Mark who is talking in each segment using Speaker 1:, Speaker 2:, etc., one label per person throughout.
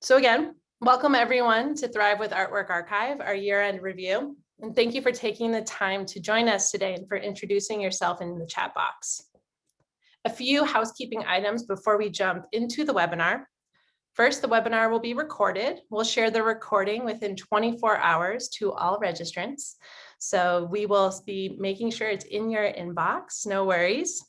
Speaker 1: So again, welcome everyone to Thrive with Artwork Archive, our year-end review. And thank you for taking the time to join us today and for introducing yourself in the chat box. A few housekeeping items before we jump into the webinar. First, the webinar will be recorded. We'll share the recording within 24 hours to all registrants. So we will be making sure it's in your inbox, no worries.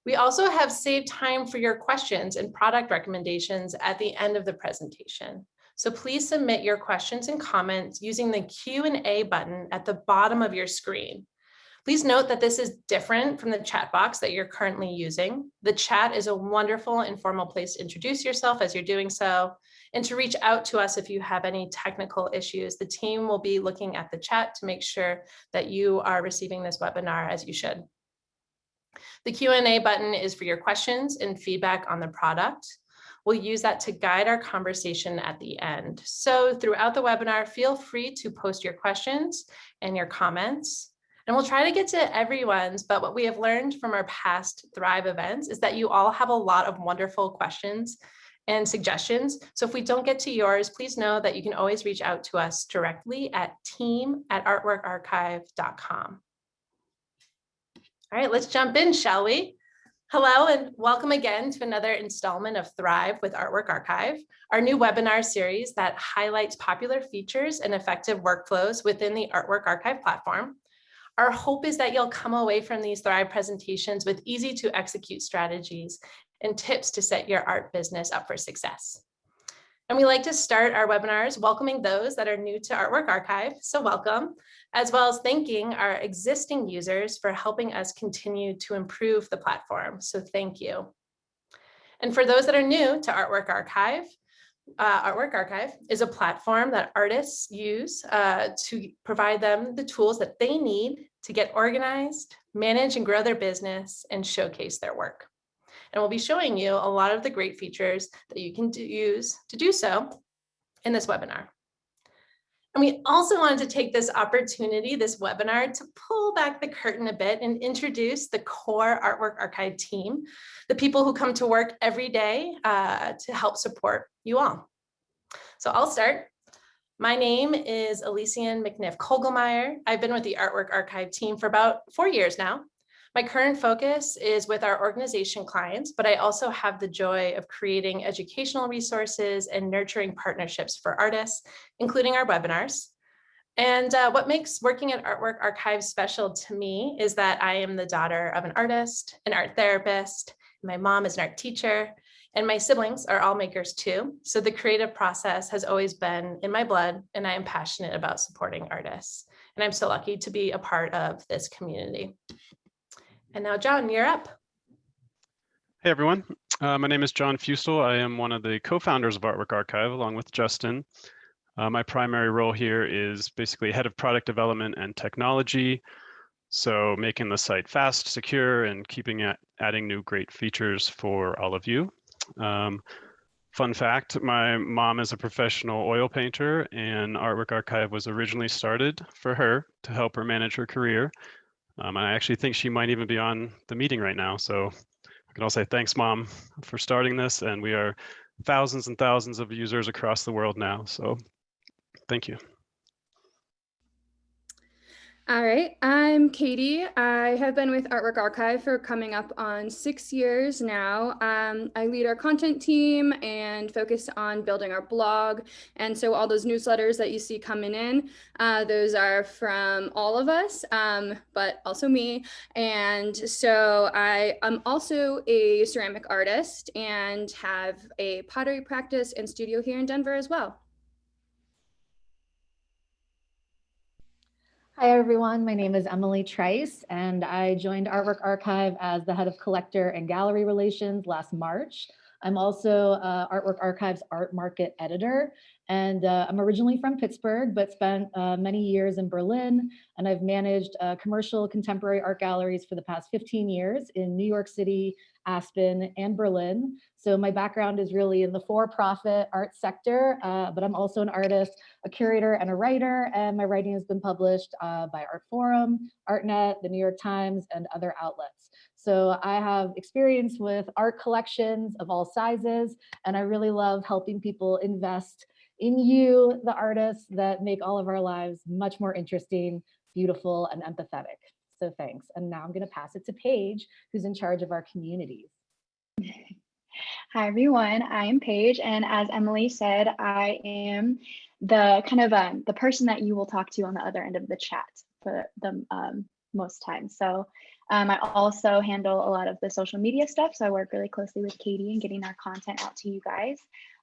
Speaker 1: We also have saved time for your questions and product recommendations at the end of the presentation. So please submit your questions and comments using the Q&A button at the bottom of your screen. Please note that this is different from the chat box that you're currently using. The chat is a wonderful informal place to introduce yourself as you're doing so, and to reach out to us if you have any technical issues. The team will be looking at the chat to make sure that you are receiving this webinar as you should. The Q&A button is for your questions and feedback on the product. We'll use that to guide our conversation at the end. So throughout the webinar, feel free to post your questions and your comments. And we'll try to get to everyone's, but what we have learned from our past Thrive events is that you all have a lot of wonderful questions and suggestions. So if we don't get to yours, please know that you can always reach out to us directly at team@artworkarchive.com. All right, let's jump in, shall we? Hello and welcome again to another installment of Thrive with Artwork Archive, our new webinar series that highlights popular features and effective workflows within the Artwork Archive platform. Our hope is that you'll come away from these Thrive presentations with easy to execute strategies and tips to set your art business up for success. And we like to start our webinars welcoming those that are new to Artwork Archive, so welcome, as well as thanking our existing users for helping us continue to improve the platform, so thank you. And for those that are new to Artwork Archive is a platform that artists use to provide them the tools that they need to get organized, manage and grow their business, and showcase their work. And we'll be showing you a lot of the great features that you can use to do so in this webinar. And we also wanted to take this opportunity, this webinar, to pull back the curtain a bit and introduce the core Artwork Archive team, the people who come to work every day to help support you all. So I'll start. My name is Elysian McNiff-Kogelmeyer. I've been with the Artwork Archive team for about 4 years now. My current focus is with our organization clients, but I also have the joy of creating educational resources and nurturing partnerships for artists, including our webinars. And what makes working at Artwork Archive special to me is that I am the daughter of an artist, an art therapist, my mom is an art teacher, and my siblings are all makers too. So the creative process has always been in my blood, and I am passionate about supporting artists. And I'm so lucky to be a part of this community. And now, John, you're up.
Speaker 2: Hey, everyone. My name is John Fusel. I am one of the co-founders of Artwork Archive, along with Justin. My primary role here is basically head of product development and technology. So making the site fast, secure, and adding new great features for all of you. Fun fact, my mom is a professional oil painter, and Artwork Archive was originally started for her to help her manage her career. And I actually think she might even be on the meeting right now. So I can all say thanks, Mom, for starting this. And we are thousands and thousands of users across the world now. So thank you.
Speaker 3: All right, I'm Katie. I have been with Artwork Archive for coming up on 6 years now. I lead our content team and focus on building our blog. And so all those newsletters that you see coming in, those are from all of us, but also me. And so I am also a ceramic artist and have a pottery practice and studio here in Denver as well.
Speaker 4: Hi, everyone. My name is Emily Trice, and I joined Artwork Archive as the head of collector and gallery relations last March. I'm also Artwork Archive's art market editor, and I'm originally from Pittsburgh, but spent many years in Berlin, and I've managed commercial contemporary art galleries for the past 15 years in New York City, Aspen, and Berlin. So my background is really in the for-profit art sector, but I'm also an artist, a curator, and a writer, and my writing has been published by Art Forum, ArtNet, the New York Times, and other outlets. So I have experience with art collections of all sizes, and I really love helping people invest in you, the artists that make all of our lives much more interesting, beautiful, and empathetic. So thanks. And now I'm going to pass it to Paige, who's in charge of our communities.
Speaker 5: Hi, everyone. I am Paige, and as Emily said, I am the kind of the person that you will talk to on the other end of the chat for the most time. So I also handle a lot of the social media stuff. So I work really closely with Katie in getting our content out to you guys.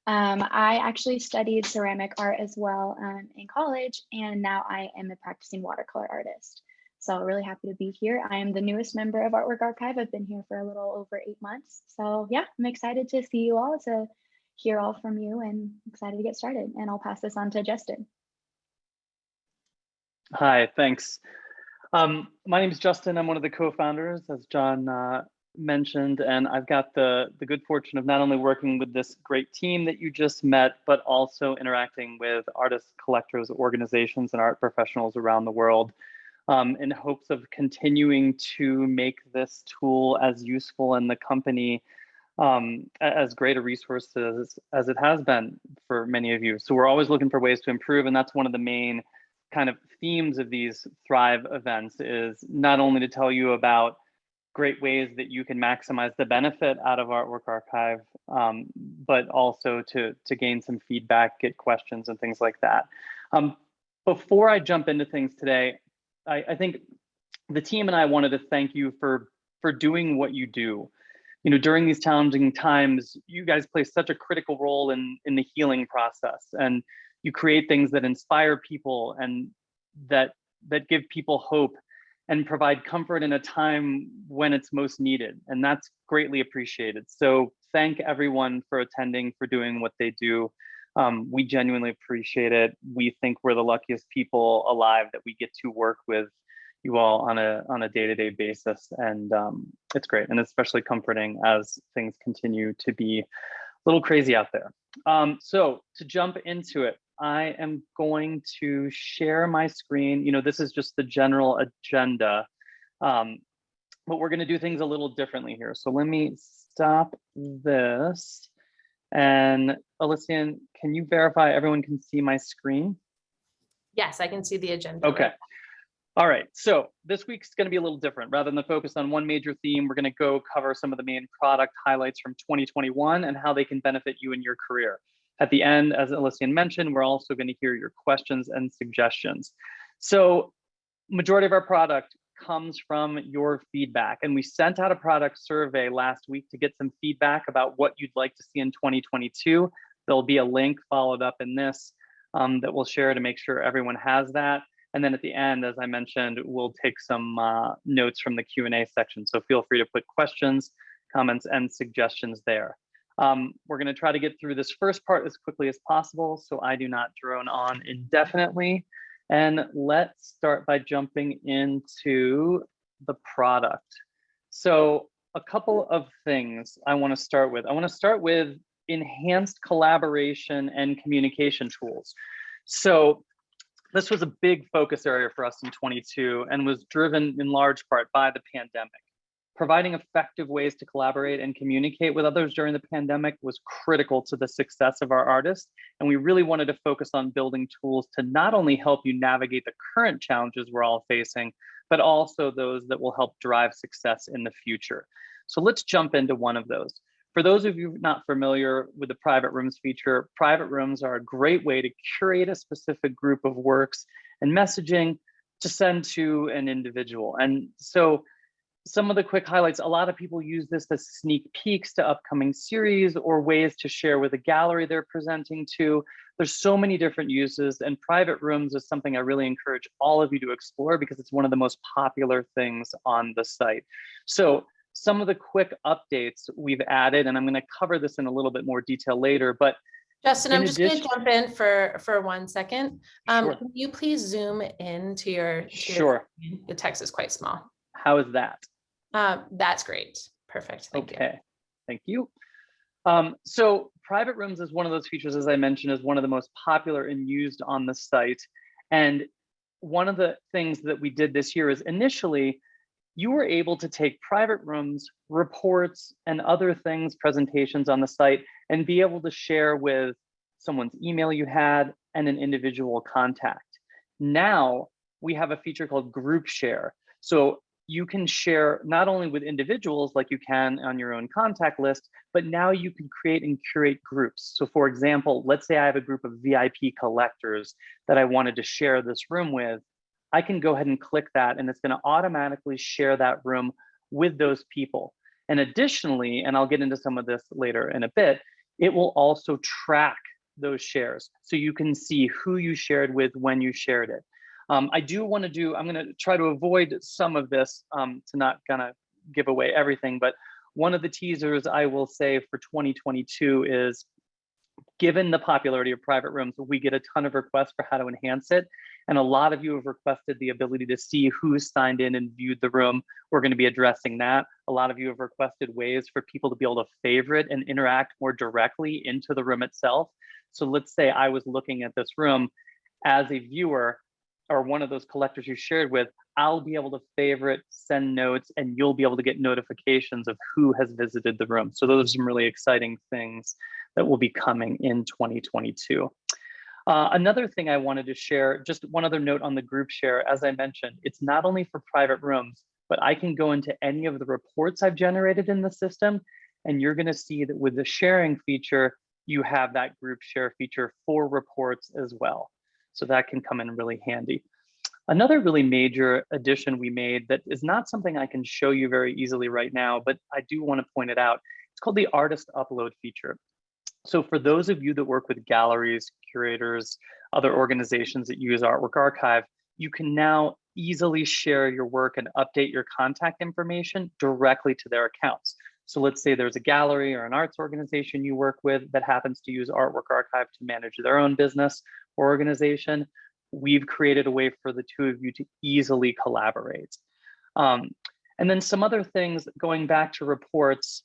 Speaker 5: I actually studied ceramic art as well in college, and now I am a practicing watercolor artist. So really happy to be here. I am the newest member of Artwork Archive. I've been here for a little over 8 months. So yeah, I'm excited to see you all, to hear all from you, and excited to get started. And I'll pass this on to Justin.
Speaker 6: Hi, thanks. My name is Justin. I'm one of the co-founders, as John mentioned, and I've got the good fortune of not only working with this great team that you just met, but also interacting with artists, collectors, organizations, and art professionals around the world in hopes of continuing to make this tool as useful and the company as great a resource as it has been for many of you. So we're always looking for ways to improve, and that's one of the main kind of themes of these Thrive events, is not only to tell you about great ways that you can maximize the benefit out of Artwork Archive, but also to gain some feedback, get questions and things like that. Before I jump into things today, I think the team and I wanted to thank you for doing what you do. You know, during these challenging times, you guys play such a critical role in the healing process, and you create things that inspire people and that give people hope and provide comfort in a time when it's most needed. And that's greatly appreciated. So thank everyone for attending, for doing what they do. We genuinely appreciate it. We think we're the luckiest people alive that we get to work with you all on a day-to-day basis. And it's great, and especially comforting as things continue to be a little crazy out there. So to jump into it, I am going to share my screen. You know, this is just the general agenda, but we're going to do things a little differently here. So let me stop this. And Alyssa, can you verify everyone can see my screen?
Speaker 1: Yes, I can see the agenda.
Speaker 6: Okay. All right. So this week's going to be a little different. Rather than focus on one major theme, we're going to go cover some of the main product highlights from 2021 and how they can benefit you in your career. At the end, as Alyssa mentioned, we're also going to hear your questions and suggestions. So majority of our product comes from your feedback, and we sent out a product survey last week to get some feedback about what you'd like to see in 2022. There'll be a link followed up in this that we'll share to make sure everyone has that. And then at the end, as I mentioned, we'll take some notes from the Q&A section. So feel free to put questions, comments, and suggestions there. We're going to try to get through this first part as quickly as possible, so I do not drone on indefinitely. And let's start by jumping into the product. So a couple of things I want to start with. I want to start with enhanced collaboration and communication tools. So this was a big focus area for us in 22 and was driven in large part by the pandemic. Providing effective ways to collaborate and communicate with others during the pandemic was critical to the success of our artists. And we really wanted to focus on building tools to not only help you navigate the current challenges we're all facing, but also those that will help drive success in the future. So let's jump into one of those. For those of you not familiar with the private rooms feature, private rooms are a great way to curate a specific group of works and messaging to send to an individual. And so some of the quick highlights, a lot of people use this as sneak peeks to upcoming series or ways to share with a gallery they're presenting to. There's so many different uses, and private rooms is something I really encourage all of you to explore because it's one of the most popular things on the site. So some of the quick updates we've added, and I'm going to cover this in a little bit more detail later, but
Speaker 1: Justin, I'm just going to jump in for 1 second.
Speaker 6: Sure.
Speaker 1: Can you please zoom in to your
Speaker 6: Sure.
Speaker 1: The text is quite small.
Speaker 6: How is that?
Speaker 1: That's great. Perfect. Thank you.
Speaker 6: Okay, thank you. So private rooms is one of those features, as I mentioned, is one of the most popular and used on the site. And one of the things that we did this year is initially, you were able to take private rooms, reports, and other things, presentations on the site, and be able to share with someone's email you had and an individual contact. Now we have a feature called group share. So you can share not only with individuals like you can on your own contact list, but now you can create and curate groups. So for example, let's say I have a group of VIP collectors that I wanted to share this room with. I can go ahead and click that, and it's going to automatically share that room with those people. And additionally, and I'll get into some of this later in a bit, it will also track those shares. So you can see who you shared with when you shared it. I'm going to try to avoid some of this to not kind of give away everything, but one of the teasers I will say for 2022 is, given the popularity of private rooms, we get a ton of requests for how to enhance it. And a lot of you have requested the ability to see who signed in and viewed the room. We're going to be addressing that. A lot of you have requested ways for people to be able to favorite and interact more directly into the room itself. So let's say I was looking at this room as a viewer, or one of those collectors you shared with, I'll be able to favorite, send notes, and you'll be able to get notifications of who has visited the room. So those are some really exciting things that will be coming in 2022. Another thing I wanted to share, just one other note on the group share, as I mentioned, it's not only for private rooms, but I can go into any of the reports I've generated in the system, and you're gonna see that with the sharing feature, you have that group share feature for reports as well. So that can come in really handy. Another really major addition we made that is not something I can show you very easily right now, but I do want to point it out. It's called the artist upload feature. So for those of you that work with galleries, curators, other organizations that use Artwork Archive, you can now easily share your work and update your contact information directly to their accounts. So let's say there's a gallery or an arts organization you work with that happens to use Artwork Archive to manage their own business or organization. We've created a way for the two of you to easily collaborate. And then some other things, going back to reports,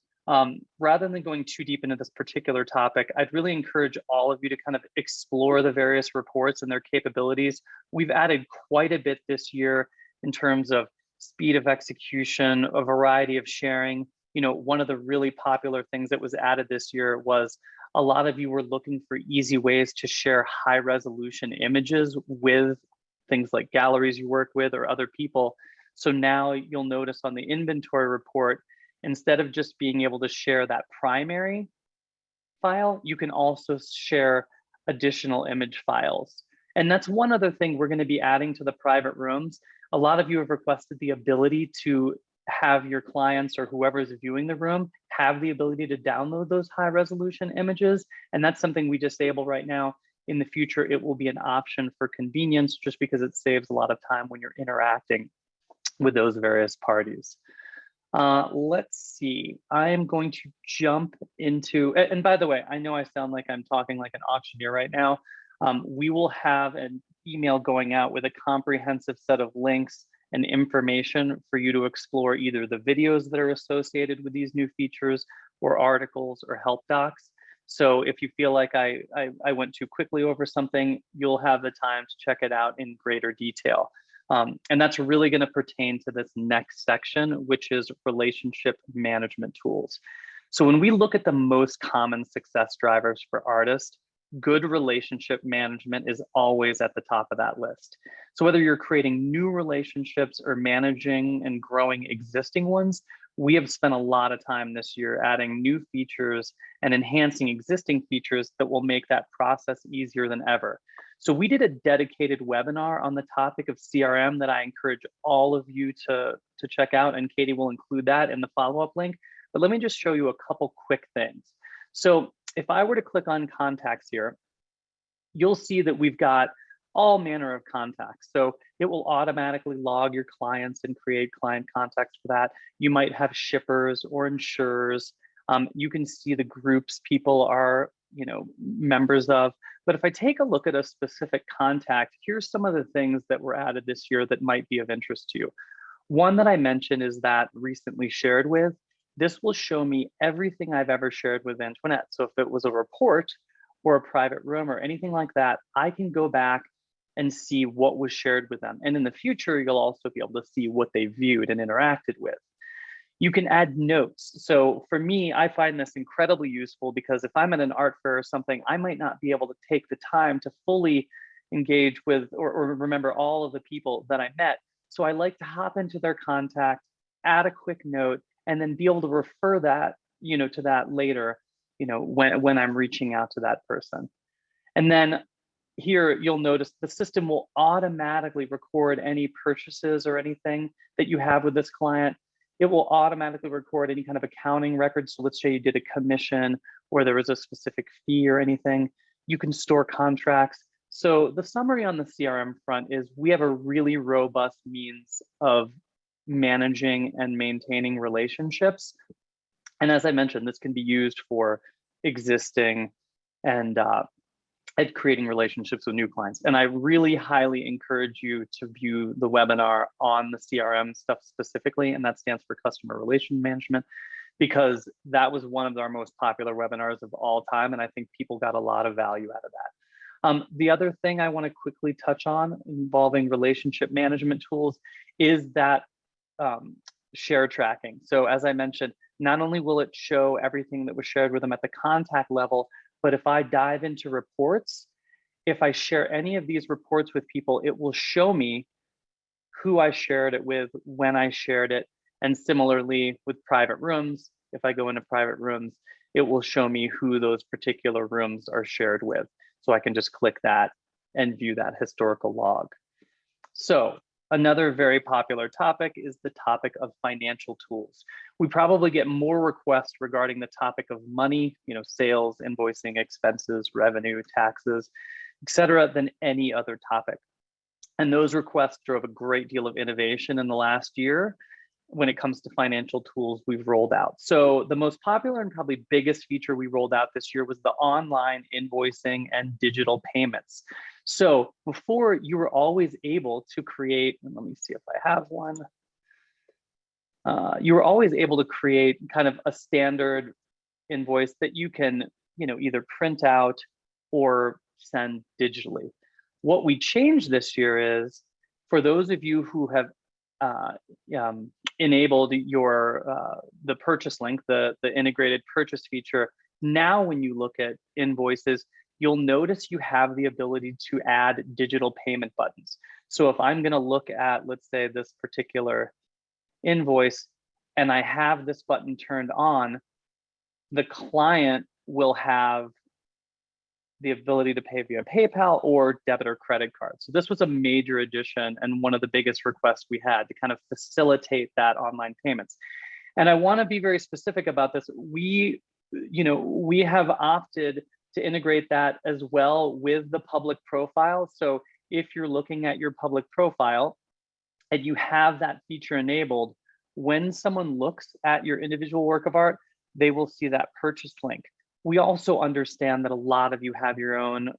Speaker 6: rather than going too deep into this particular topic, I'd really encourage all of you to kind of explore the various reports and their capabilities. We've added quite a bit this year in terms of speed of execution, a variety of sharing. You know, one of the really popular things that was added this year was a lot of you were looking for easy ways to share high resolution images with things like galleries you work with or other people. So now you'll notice on the inventory report, instead of just being able to share that primary file, you can also share additional image files. And that's one other thing we're going to be adding to the private rooms. A lot of you have requested the ability to have your clients or whoever is viewing the room have the ability to download those high resolution images. And that's something we disable right now. In the future, it will be an option for convenience, just because it saves a lot of time when you're interacting with those various parties. Let's see, I am going to jump into, and by the way, I know I sound like I'm talking like an auctioneer right now. We will have an email going out with a comprehensive set of links and information for you to explore either the videos that are associated with these new features or articles or help docs. So if you feel like I went too quickly over something, you'll have the time to check it out in greater detail. And that's really going to pertain to this next section, which is relationship management tools. So when we look at the most common success drivers for artists, good relationship management is always at the top of that list. So whether you're creating new relationships or managing and growing existing ones, we have spent a lot of time this year adding new features and enhancing existing features that will make that process easier than ever. So we did a dedicated webinar on the topic of CRM that I encourage all of you to check out, and Katie will include that in the follow-up link. But let me just show you a couple quick things. So if I were to click on contacts here, you'll see that we've got all manner of contacts. So it will automatically log your clients and create client contacts for that. You might have shippers or insurers. You can see the groups people are, members of. But if I take a look at a specific contact, here's some of the things that were added this year that might be of interest to you. One that I mentioned is that recently shared with. This will show me everything I've ever shared with Antoinette. So if it was a report or a private room or anything like that, I can go back and see what was shared with them. And in the future, you'll also be able to see what they viewed and interacted with. You can add notes. So for me, I find this incredibly useful because if I'm at an art fair or something, I might not be able to take the time to fully engage with or remember all of the people that I met. So I like to hop into their contact, add a quick note, and then be able to refer that, to that later, when I'm reaching out to that person. And then here you'll notice the system will automatically record any purchases or anything that you have with this client. It will automatically record any kind of accounting records. So let's say you did a commission or there was a specific fee or anything. You can store contracts. So the summary on the CRM front is we have a really robust means of managing and maintaining relationships. And as I mentioned, this can be used for existing and at creating relationships with new clients. And I really highly encourage you to view the webinar on the CRM stuff specifically, and that stands for Customer Relation Management, because that was one of our most popular webinars of all time, and I think people got a lot of value out of that. The other thing I want to quickly touch on involving relationship management tools is that share tracking. So as I mentioned, not only will it show everything that was shared with them at the contact level, but if I dive into reports, if I share any of these reports with people, it will show me who I shared it with, when I shared it. And similarly with private rooms, if I go into private rooms, it will show me who those particular rooms are shared with. So I can just click that and view that historical log. So another very popular topic is the topic of financial tools. We probably get more requests regarding the topic of money, sales, invoicing, expenses, revenue, taxes, etc., than any other topic. And those requests drove a great deal of innovation in the last year when it comes to financial tools we've rolled out. So the most popular and probably biggest feature we rolled out this year was the online invoicing and digital payments. So before, you were always able to create, and let me see if I have one. You were always able to create kind of a standard invoice that you can, either print out or send digitally. What we changed this year is, for those of you who have enabled the purchase link, the integrated purchase feature, now when you look at invoices, you'll notice you have the ability to add digital payment buttons. So if I'm going to look at, let's say, this particular invoice, and I have this button turned on, the client will have the ability to pay via PayPal or debit or credit card. So this was a major addition and one of the biggest requests we had to kind of facilitate that online payments. And I want to be very specific about this. We have opted to integrate that as well with the public profile. So if you're looking at your public profile and you have that feature enabled, when someone looks at your individual work of art, they will see that purchase link. We also understand that a lot of you have your own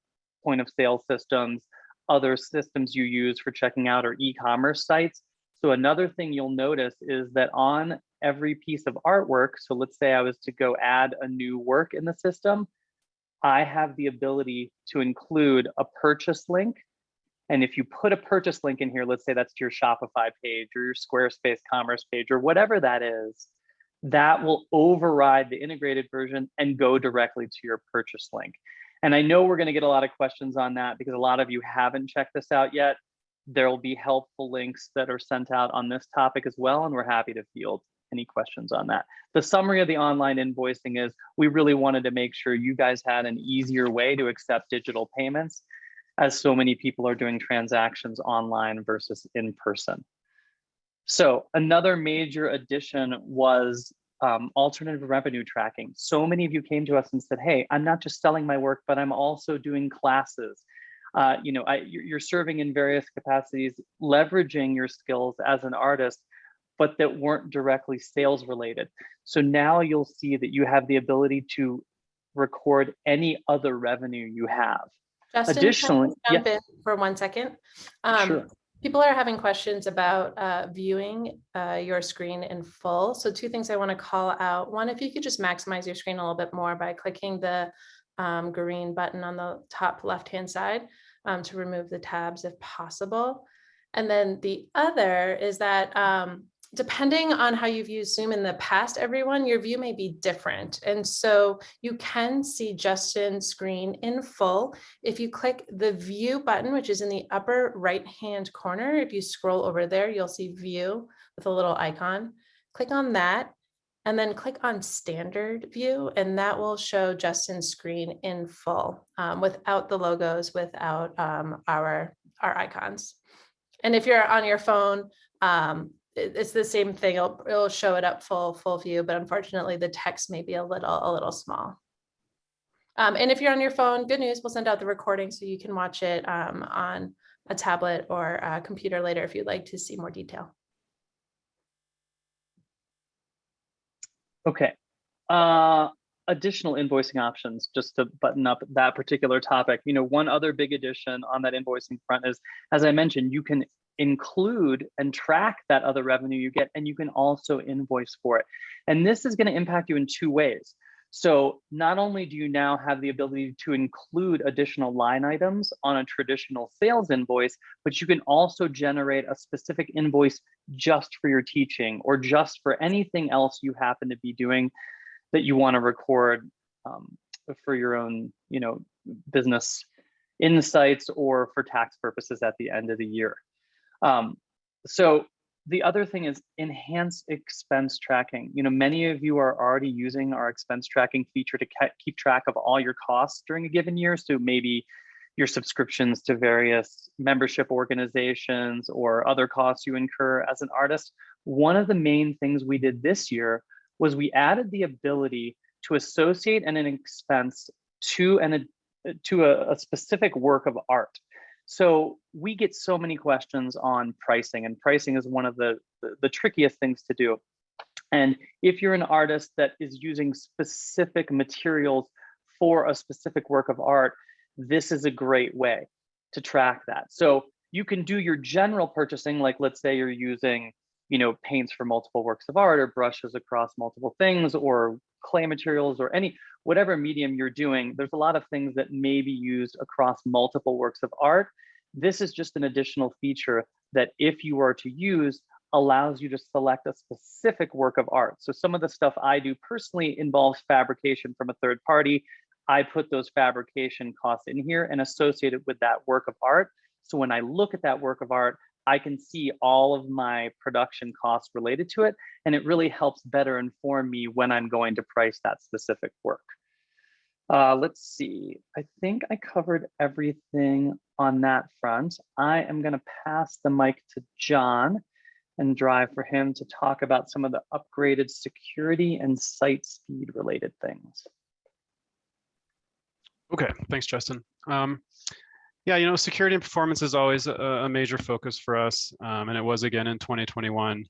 Speaker 6: point of sale systems, other systems you use for checking out, or e-commerce sites. So another thing you'll notice is that on every piece of artwork, so let's say I was to go add a new work in the system, I have the ability to include a purchase link. And if you put a purchase link in here, let's say that's to your Shopify page or your Squarespace commerce page or whatever that is, that will override the integrated version and go directly to your purchase link. And I know we're going to get a lot of questions on that because a lot of you haven't checked this out yet. There will be helpful links that are sent out on this topic as well, and we're happy to field any questions on that. The summary of the online invoicing is we really wanted to make sure you guys had an easier way to accept digital payments, as so many people are doing transactions online versus in person. So another major addition was alternative revenue tracking. So many of you came to us and said, hey, I'm not just selling my work, but I'm also doing classes. You're serving in various capacities, leveraging your skills as an artist, but that weren't directly sales related. So now you'll see that you have the ability to record any other revenue you have.
Speaker 1: Justin,
Speaker 2: Additionally,
Speaker 1: can I jump in for 1 second?
Speaker 6: Sure.
Speaker 1: People are having questions about viewing your screen in full. So 2 things I want to call out. One, if you could just maximize your screen a little bit more by clicking the green button on the top left-hand side. to remove the tabs if possible. And then the other is that depending on how you've used Zoom in the past, everyone, your view may be different. And so you can see Justin's screen in full. If you click the view button, which is in the upper right-hand corner, if you scroll over there, you'll see view with a little icon. Click on that and then click on standard view, and that will show Justin's screen in full without the logos, without our icons. And if you're on your phone, it's the same thing. It'll show it up full view, but unfortunately the text may be a little small. And if you're on your phone, good news, we'll send out the recording so you can watch it on a tablet or a computer later if you'd like to see more detail.
Speaker 6: Okay. Additional invoicing options, just to button up that particular topic. One other big addition on that invoicing front is, as I mentioned, you can include and track that other revenue you get, and you can also invoice for it. And this is going to impact you in two ways. So not only do you now have the ability to include additional line items on a traditional sales invoice, but you can also generate a specific invoice just for your teaching or just for anything else you happen to be doing that you want to record for your own, business insights or for tax purposes at the end of the year. So the other thing is enhanced expense tracking. Many of you are already using our expense tracking feature to keep track of all your costs during a given year. So maybe your subscriptions to various membership organizations or other costs you incur as an artist. One of the main things we did this year was we added the ability to associate an expense to a specific work of art. So we get so many questions on pricing, and pricing is one of the trickiest things to do. And if you're an artist that is using specific materials for a specific work of art, this is a great way to track that. So you can do your general purchasing, like let's say you're using paints for multiple works of art or brushes across multiple things or clay materials or whatever medium you're doing. There's a lot of things that may be used across multiple works of art. This is just an additional feature that if you are to use, allows you to select a specific work of art. So some of the stuff I do personally involves fabrication from a third party. I put those fabrication costs in here and associate it with that work of art. So when I look at that work of art, I can see all of my production costs related to it, and it really helps better inform me when I'm going to price that specific work. Let's see, I think I covered everything on that front. I am going to pass the mic to John and drive for him to talk about some of the upgraded security and site speed related things.
Speaker 2: Okay, thanks, Justin. Yeah, security and performance is always a major focus for us, and it was again in 2021.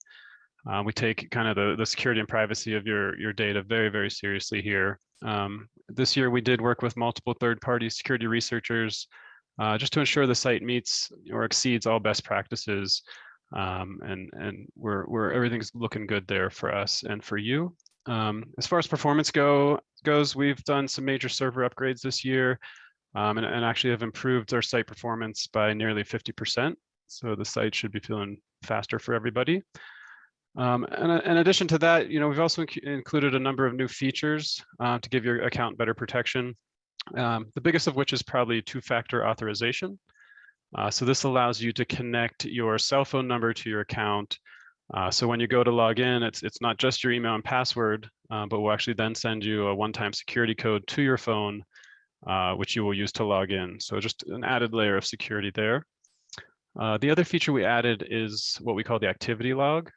Speaker 2: We take kind of the security and privacy of your data very, very seriously here. This year, we did work with multiple third-party security researchers just to ensure the site meets or exceeds all best practices, and everything's looking good there for us and for you. As far as performance goes, we've done some major server upgrades this year. And actually have improved our site performance by nearly 50%. So the site should be feeling faster for everybody. And in addition to that, we've also included a number of new features to give your account better protection. The biggest of which is probably two-factor authorization. So this allows you to connect your cell phone number to your account. So when you go to log in, it's not just your email and password, but we'll actually then send you a one-time security code to your phone, which you will use to log in. So just an added layer of security there. The other feature we added is what we call the activity log.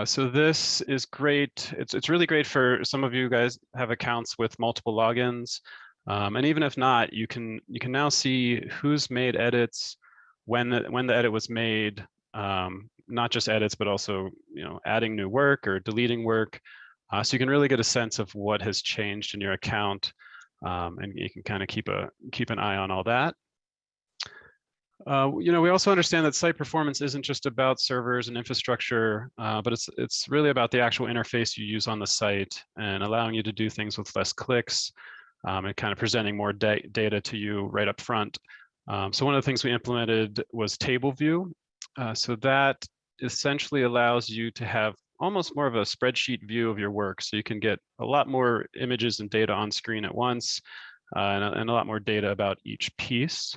Speaker 2: So this is great. It's really great for some of you guys have accounts with multiple logins. And even if not, you can now see who's made edits, when the edit was made, not just edits, but also adding new work or deleting work. So you can really get a sense of what has changed in your account. And you can kind of keep an eye on all that. We also understand that site performance isn't just about servers and infrastructure, but it's really about the actual interface you use on the site and allowing you to do things with less clicks and kind of presenting more data to you right up front. So one of the things we implemented was table view. So that essentially allows you to have almost more of a spreadsheet view of your work. So you can get a lot more images and data on screen at once, and a lot more data about each piece.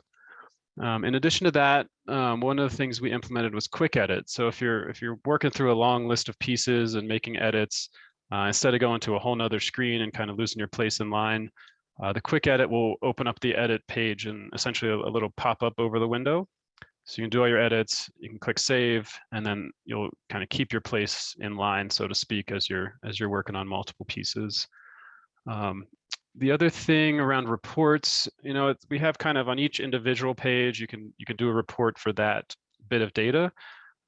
Speaker 2: In addition to that, one of the things we implemented was quick edit. So if you're working through a long list of pieces and making edits, instead of going to a whole nother screen and kind of losing your place in line, the quick edit will open up the edit page and essentially a little pop-up over the window. So you can do all your edits, you can click save, and then you'll kind of keep your place in line, so to speak, as you're working on multiple pieces. The other thing around reports, we have kind of on each individual page, you can do a report for that bit of data,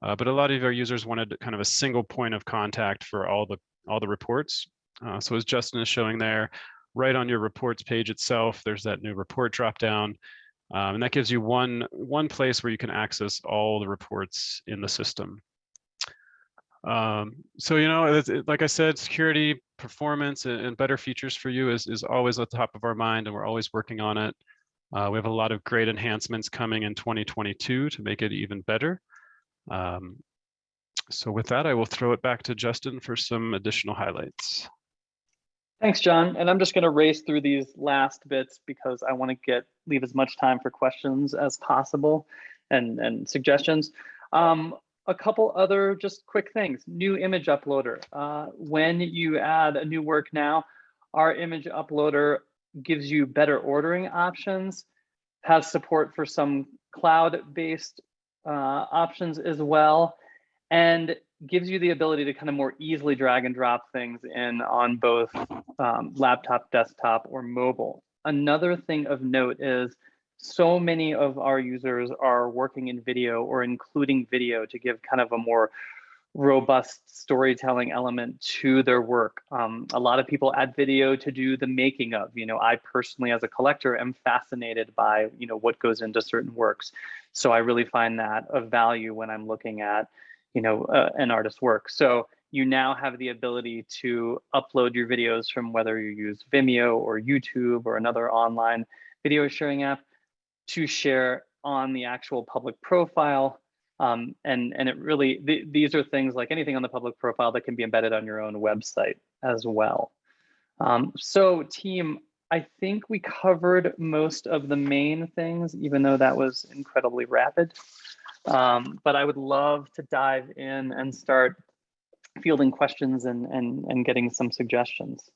Speaker 2: but a lot of our users wanted kind of a single point of contact for all the reports. So as Justin is showing there, right on your reports page itself, there's that new report dropdown, and that gives you one place where you can access all the reports in the system. So, like I said, security, performance, and better features for you is always at the top of our mind, and we're always working on it. We have a lot of great enhancements coming in 2022 to make it even better. So with that, I will throw it back to Justin for some additional highlights.
Speaker 6: Thanks, John. And I'm just going to race through these last bits because I want to leave as much time for questions as possible and suggestions. A couple other just quick things. New image uploader. When you add a new work now, our image uploader gives you better ordering options, has support for some cloud-based options as well, and gives you the ability to kind of more easily drag and drop things in on both laptop, desktop, or mobile. Another thing of note is so many of our users are working in video or including video to give kind of a more robust storytelling element to their work. A lot of people add video to do the making of. I personally, as a collector, am fascinated by what goes into certain works. So I really find that of value when I'm looking at an artist's work. So you now have the ability to upload your videos from whether you use Vimeo or YouTube or another online video sharing app to share on the actual public profile. And it really, these are things like anything on the public profile that can be embedded on your own website as well. So team, I think we covered most of the main things, even though that was incredibly rapid. But I would love to dive in and start fielding questions and getting some suggestions.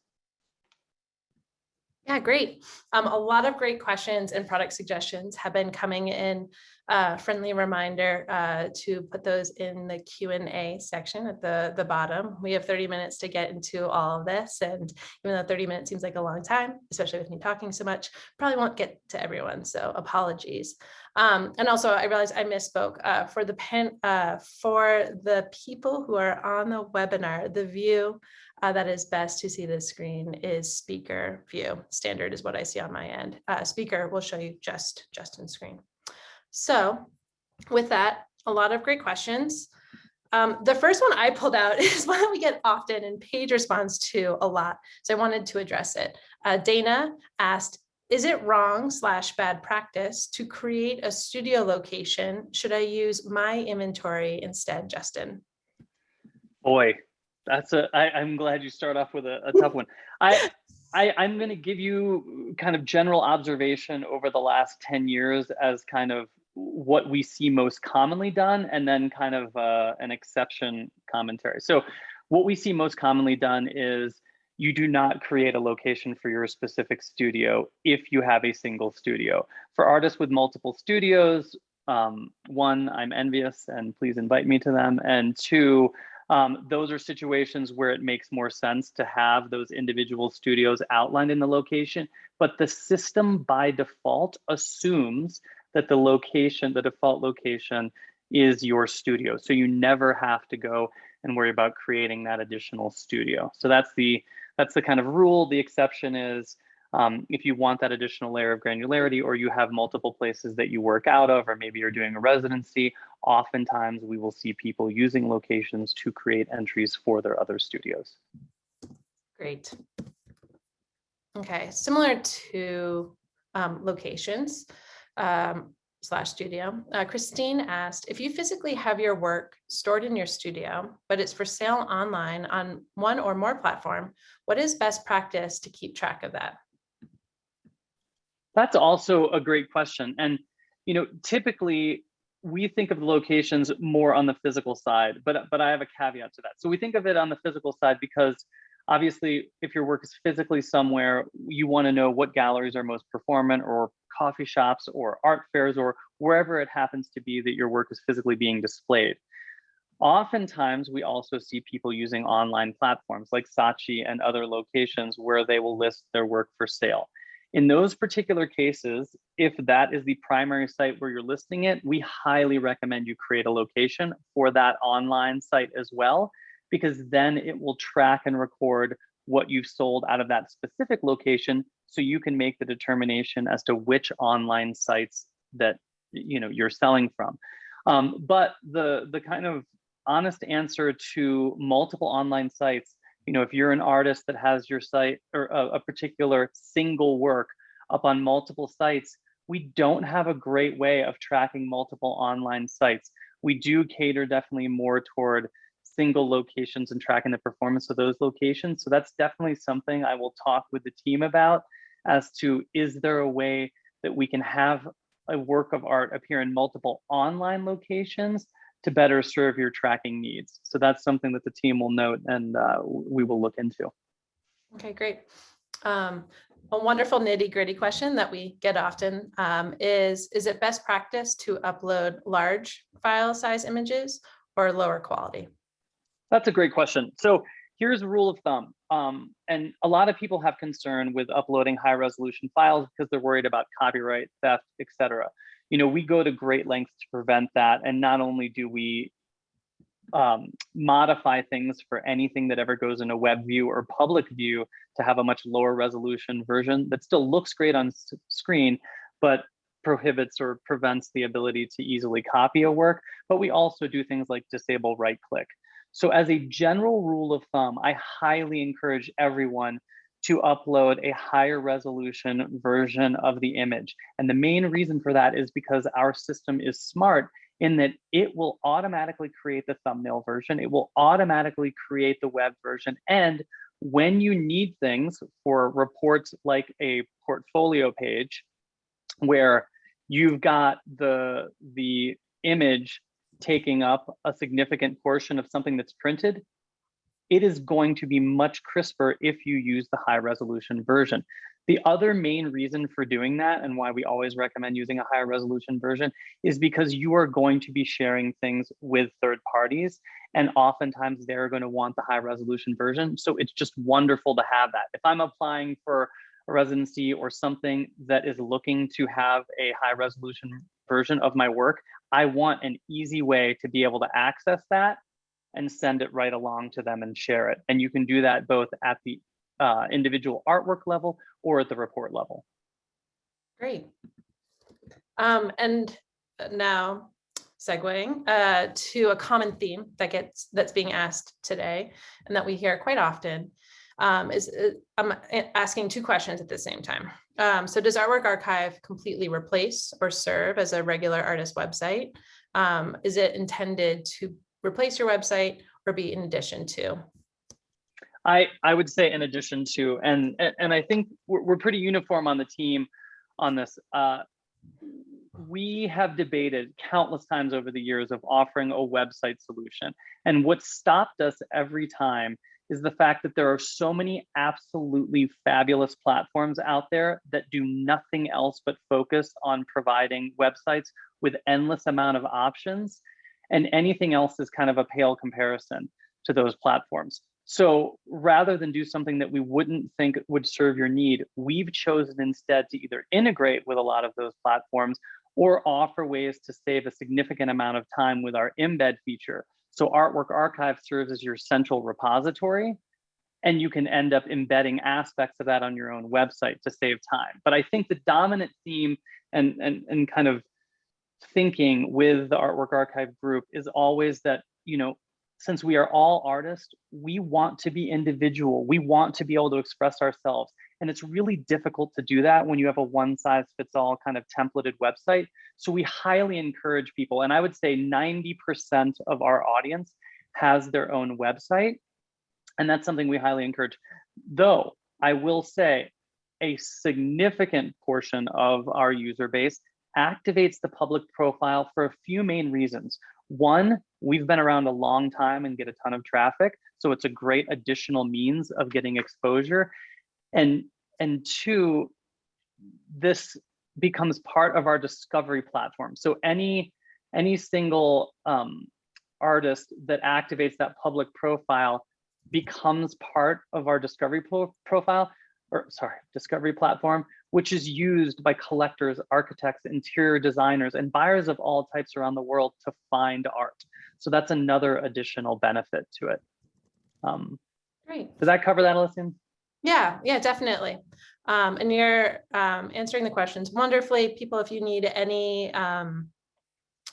Speaker 1: Yeah, great. A lot of great questions and product suggestions have been coming in. Friendly reminder to put those in the Q&A section at the bottom. We have 30 minutes to get into all of this. And even though 30 minutes seems like a long time, especially with me talking so much, probably won't get to everyone. So apologies. And also I realized I misspoke for the people who are on the webinar, the view that is best to see the screen is speaker view. Standard is what I see on my end. Speaker will show you just Justin's screen. So with that, a lot of great questions. The first one I pulled out is one that we get often and Paige responds to a lot. So I wanted to address it. Dana asked, is it wrong/bad practice to create a studio location? Should I use my inventory instead, Justin?
Speaker 6: Boy, I'm glad you start off with a tough one. I'm going to give you kind of general observation over the last 10 years as kind of what we see most commonly done, and then kind of an exception commentary. So what we see most commonly done is you do not create a location for your specific studio if you have a single studio. For artists with multiple studios, one, I'm envious and please invite me to them. And two, those are situations where it makes more sense to have those individual studios outlined in the location, but the system by default assumes that the default location is your studio. So you never have to go and worry about creating that additional studio. So that's the kind of rule. The exception is if you want that additional layer of granularity, or you have multiple places that you work out of, or maybe you're doing a residency, oftentimes we will see people using locations to create entries for their other studios.
Speaker 1: Great. Okay, similar to locations, slash studio. Christine asked, if you physically have your work stored in your studio, but it's for sale online on one or more platform, what is best practice to keep track of that?
Speaker 6: That's also a great question. And, typically we think of the locations more on the physical side, but I have a caveat to that. So we think of it on the physical side because obviously if your work is physically somewhere, you want to know what galleries are most performant, or coffee shops or art fairs, or wherever it happens to be that your work is physically being displayed. Oftentimes, we also see people using online platforms like Saatchi and other locations where they will list their work for sale. In those particular cases, if that is the primary site where you're listing it, we highly recommend you create a location for that online site as well, because then it will track and record what you've sold out of that specific location, so you can make the determination as to which online sites that you're selling from. But the kind of honest answer to multiple online sites, if you're an artist that has your site or a particular single work up on multiple sites, we don't have a great way of tracking multiple online sites. We do cater definitely more toward single locations and tracking the performance of those locations. So that's definitely something I will talk with the team about, as to, is there a way that we can have a work of art appear in multiple online locations to better serve your tracking needs. So that's something that the team will note, and we will look into.
Speaker 1: Okay, great. A wonderful nitty-gritty question that we get often is it best practice to upload large file size images or lower quality?
Speaker 6: That's a great question. So here's a rule of thumb. And a lot of people have concern with uploading high resolution files because they're worried about copyright, theft, etc. We go to great lengths to prevent that. And not only do we modify things for anything that ever goes in a web view or public view to have a much lower resolution version that still looks great on screen, but prohibits or prevents the ability to easily copy a work. But we also do things like disable right click. So as a general rule of thumb, I highly encourage everyone to upload a higher resolution version of the image. And the main reason for that is because our system is smart in that it will automatically create the thumbnail version. It will automatically create the web version. And when you need things for reports like a portfolio page, where you've got the image taking up a significant portion of something that's printed, it is going to be much crisper if you use the high resolution version. The other main reason for doing that, and why we always recommend using a higher resolution version, is because you are going to be sharing things with third parties, and oftentimes they're going to want the high resolution version. So it's just wonderful to have that. If I'm applying for a residency or something that is looking to have a high resolution version of my work, I want an easy way to be able to access that and send it right along to them and share it. And you can do that both at the individual artwork level or at the report level.
Speaker 1: Great. And now segueing to a common theme that's being asked today and that we hear quite often I'm asking two questions at the same time. So does Artwork Archive completely replace or serve as a regular artist website? Is it intended to replace your website or be in addition to?
Speaker 6: I would say in addition to, and I think we're pretty uniform on the team on this. We have debated countless times over the years of offering a website solution. And what stopped us every time is the fact that there are so many absolutely fabulous platforms out there that do nothing else but focus on providing websites with endless amount of options. And anything else is kind of a pale comparison to those platforms. So rather than do something that we wouldn't think would serve your need, we've chosen instead to either integrate with a lot of those platforms or offer ways to save a significant amount of time with our embed feature. So Artwork Archive serves as your central repository, and you can end up embedding aspects of that on your own website to save time. But I think the dominant theme and kind of thinking with the Artwork Archive group is always that, since we are all artists, we want to be individual. We want to be able to express ourselves. And it's really difficult to do that when you have a one-size-fits-all kind of templated website. So we highly encourage people, and I would say 90% of our audience has their own website. And that's something we highly encourage. Though I will say a significant portion of our user base activates the public profile for a few main reasons. One, we've been around a long time and get a ton of traffic, so it's a great additional means of getting exposure. And two, this becomes part of our discovery platform. So any single artist that activates that public profile becomes part of our discovery discovery platform, which is used by collectors, architects, interior designers, and buyers of all types around the world to find art. So that's another additional benefit to it.
Speaker 1: Great.
Speaker 6: Does that cover that, Alyssa?
Speaker 1: Yeah, definitely. And you're answering the questions wonderfully. People, if you need any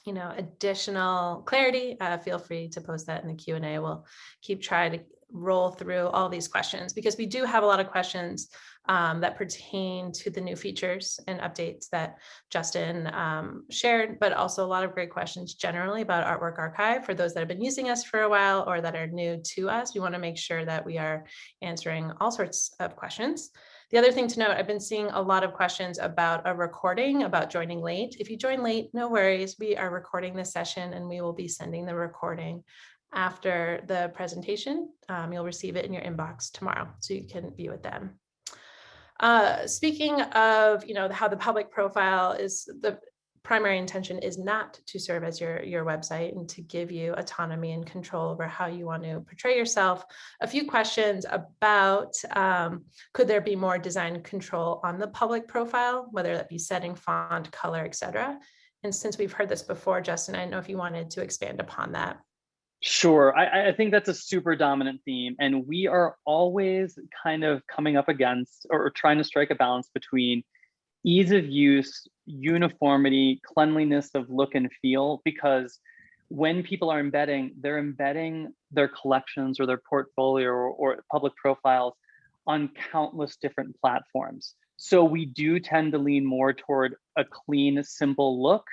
Speaker 1: additional clarity, feel free to post that in the Q&A. We'll keep trying to roll through all these questions because we do have a lot of questions that pertain to the new features and updates that Justin shared, but also a lot of great questions generally about Artwork Archive for those that have been using us for a while or that are new to us. We want to make sure that we are answering all sorts of questions. The other thing to note, I've been seeing a lot of questions about a recording, about joining late. If you join late, no worries. We are recording this session and we will be sending the recording after the presentation. You'll receive it in your inbox tomorrow, so you can view it then. Speaking of, how the public profile is, the primary intention is not to serve as your website and to give you autonomy and control over how you want to portray yourself. A few questions about could there be more design control on the public profile, whether that be setting, font, color, etc. And since we've heard this before, Justin, I don't know if you wanted to expand upon that.
Speaker 6: Sure. I think that's a super dominant theme. And we are always kind of coming up against or trying to strike a balance between ease of use, uniformity, cleanliness of look and feel, because when people are embedding, they're embedding their collections or their portfolio or public profiles on countless different platforms. So we do tend to lean more toward a clean, simple look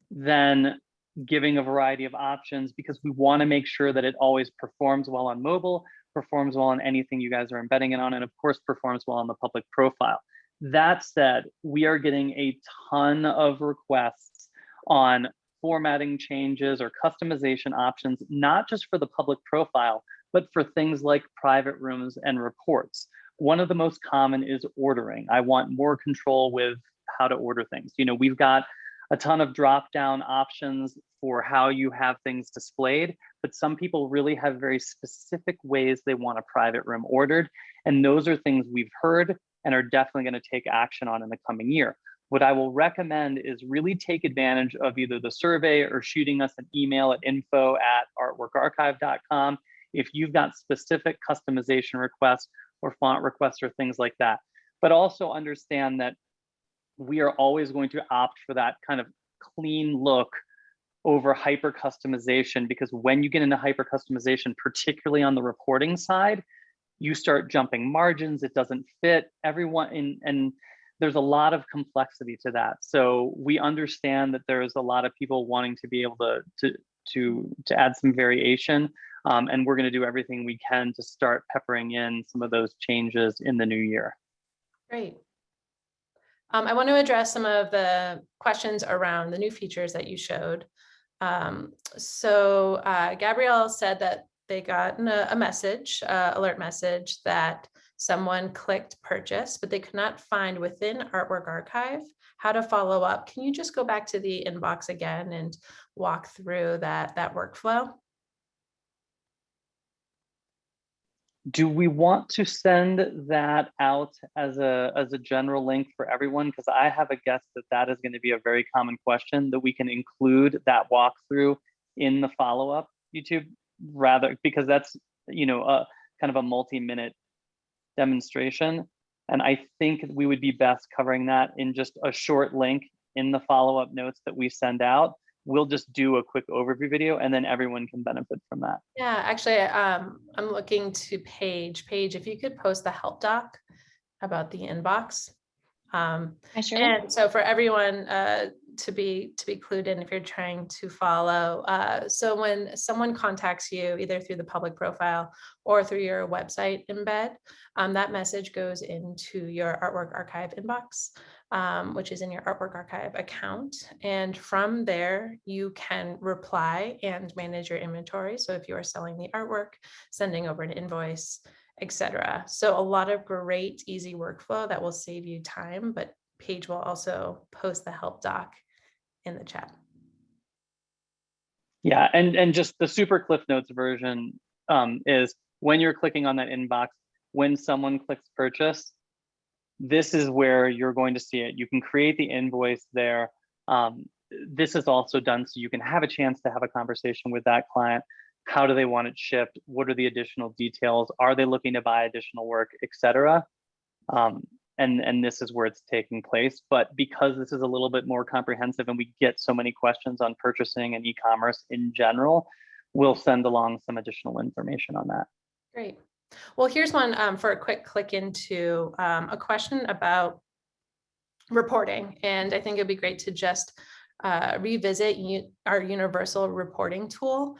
Speaker 6: than giving a variety of options, because we want to make sure that it always performs well on mobile, performs well on anything you guys are embedding it on, and of course performs well on the public profile. That said, we are getting a ton of requests on formatting changes or customization options, not just for the public profile, but for things like private rooms and reports. One of the most common is ordering. I want more control with how to order things. We've got a ton of drop-down options for how you have things displayed, but some people really have very specific ways they want a private room ordered. And those are things we've heard and are definitely going to take action on in the coming year. What I will recommend is really take advantage of either the survey or shooting us an email at info@artworkarchive.com if you've got specific customization requests or font requests or things like that. But also understand that we are always going to opt for that kind of clean look over hyper customization, because when you get into hyper customization, particularly on the reporting side, you start jumping margins, it doesn't fit everyone, and there's a lot of complexity to that. So we understand that there's a lot of people wanting to be able to add some variation, and we're going to do everything we can to start peppering in some of those changes in the new year.
Speaker 1: Great. I want to address some of the questions around the new features that you showed. Gabrielle said that they got a message, alert message, that someone clicked purchase, but they could not find within Artwork Archive how to follow up. Can you just go back to the inbox again and walk through that workflow?
Speaker 6: Do we want to send that out as a general link for everyone? Because I have a guess that is going to be a very common question, that we can include that walkthrough in the follow-up YouTube, rather, because that's a kind of a multi-minute demonstration. And I think we would be best covering that in just a short link in the follow-up notes that we send out. We'll just do a quick overview video and then everyone can benefit from that.
Speaker 1: Yeah, actually, I'm looking to Paige. Paige, if you could post the help doc about the inbox.
Speaker 5: I sure.
Speaker 1: And so for everyone to be clued in if you're trying to follow. So when someone contacts you, either through the public profile or through your website embed, that message goes into your Artwork Archive inbox, which is in your Artwork Archive account. And from there, you can reply and manage your inventory. So if you are selling the artwork, sending over an invoice, etc. So a lot of great, easy workflow that will save you time, but Paige will also post the help doc in the chat.
Speaker 6: Yeah, and just the super Cliff Notes version is when you're clicking on that inbox, when someone clicks purchase, this is where you're going to see it. You can create the invoice there. This is also done so you can have a chance to have a conversation with that client. How do they want it shipped? What are the additional details? Are they looking to buy additional work, etc.? And this is where it's taking place. But because this is a little bit more comprehensive and we get so many questions on purchasing and e-commerce in general, we'll send along some additional information on that.
Speaker 1: Great. Well, here's one for a quick click into a question about reporting. And I think it'd be great to just revisit our universal reporting tool